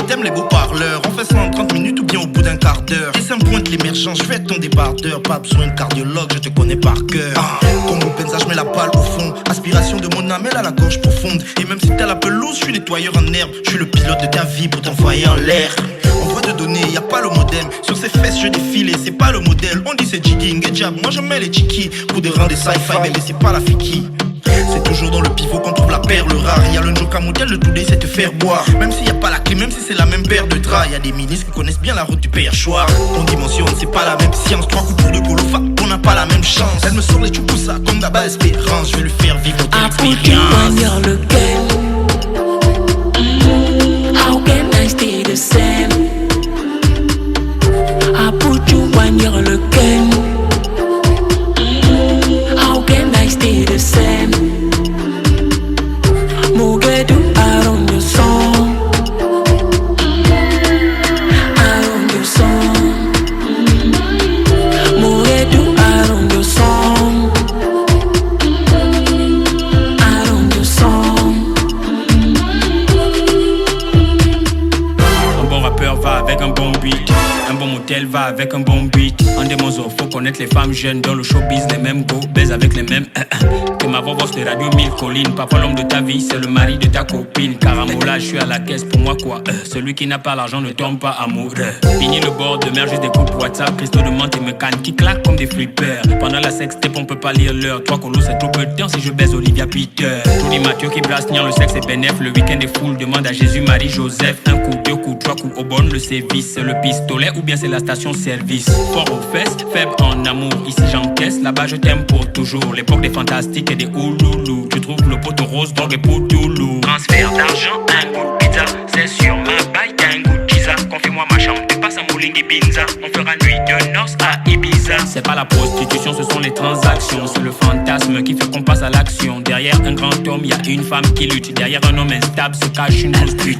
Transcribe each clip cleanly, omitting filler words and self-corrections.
t'aimes les beaux parleurs. On fait ça en 30 minutes ou bien au bout d'un quart d'heure. Et ça me pointe l'émergence, je vais être ton débardeur. Pas besoin de cardiologue, je te connais par cœur. Comme au Benza, je mets la balle au fond. Aspiration de mon âme, elle a la gorge profonde. Et même si t'as la pelouse, je suis nettoyeur en herbe. Je suis le pilote de ta vie pour t'envoyer en l'air. On doit te donner, y a pas le modem. Sur ses fesses, je défile et c'est pas le modèle. On dit c'est jigging et jab, moi je mets les chiki. Pour des rangs des sci-fi, bébé, c'est pas la fiki. C'est toujours dans le pivot qu'on trouve la perle rare. Y'a le Njoka mondial, le today c'est te faire boire. Même s'il y a pas la clé, même si c'est la même paire de draps. Y'a des ministres qui connaissent bien la route du perchoir. On dimensionne, c'est pas la même science. 3 coups pour 2 golofa, on n'a pas la même chance. Elle me sort les choupoussa comme d'abord espérance. Je vais lui faire vivre ton expérience. How can I stay the same? I put you on your looking. How can I stay the same? Mugedu around your song. Around your song. Mugedu around your song. Around your song. Un bon rappeur va avec un bon beat. Un bon motel va avec un bon beat. En démozo, faut connaître les femmes jeunes dans le showbiz, les mêmes go, baise avec les mêmes que ma voix de radio 1000 collines. Parfois l'homme de ta vie, c'est le mari de ta copine. Caramola, je suis à la caisse, pour moi quoi. Celui qui n'a pas l'argent ne tombe pas amoureux. Fini le bord de mer, juste des coups WhatsApp. Christo de menthe et me canne qui claquent comme des flippers. Pendant la sextape, on peut pas lire l'heure. Toi colo, c'est trop peu de temps si je baise Olivia Peter. Johnny Mathieu qui blasse, le sexe est bénéf. Le week-end est full, demande à Jésus, Marie, Joseph. Un coup, 2 coups, 3 coups au bon, le service. C'est le pistolet ou bien c'est la station-service. Fort aux fesses, faible en amour. Ici j'encaisse, là-bas je t'aime pour toujours. L'époque des fantastiques et des ouloulous. Tu trouves le poteau rose, drogue et poutoulou. Transfert d'argent, un goût de pizza. C'est sur ma baille, t'as un goût de pizza. Confie-moi ma chambre, tu passes à Mouling et Binza. On fera nuit de noces à Ibiza. C'est pas la prostitution, ce sont les transactions. C'est le fantasme qui fait qu'on passe à l'action. Derrière un grand homme, y a une femme qui lutte. Derrière un homme instable se cache une grosse pute.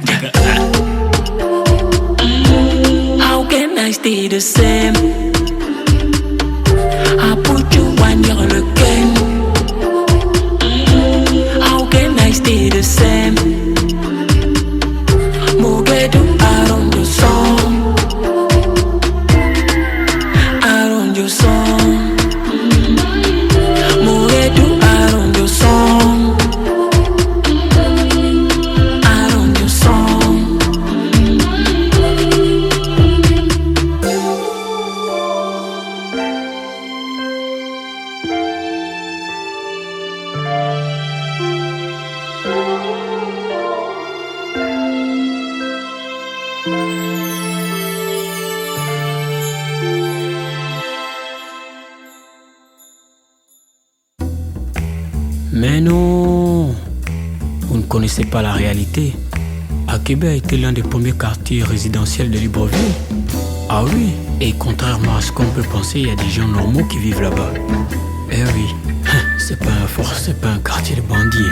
How can I stay the same? I put you on your looking. How can I stay the same? Mugedu around your song. Around your song. Mugedu around your song. Around your song. Mais non, vous ne connaissez pas la réalité. Akebe a été l'un des premiers quartiers résidentiels de Libreville. Ah oui, et contrairement à ce qu'on peut penser, il y a des gens normaux qui vivent là-bas. Eh oui, c'est pas un quartier de bandits.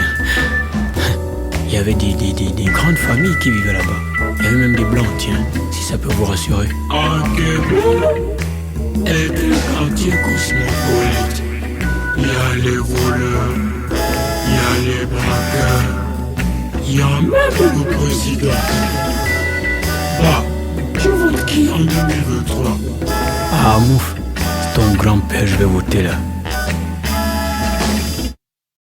Il y avait des grandes familles qui vivaient là-bas. Il y avait même des blancs, tiens, si ça peut vous rassurer. Akebe est un quartier cosmopolite. Il y a les voleurs, il y a les braqueurs, il y a même le président. Bah, tu votes qui en 2023? Ah, mouf, c'est ton grand-père, je vais voter là.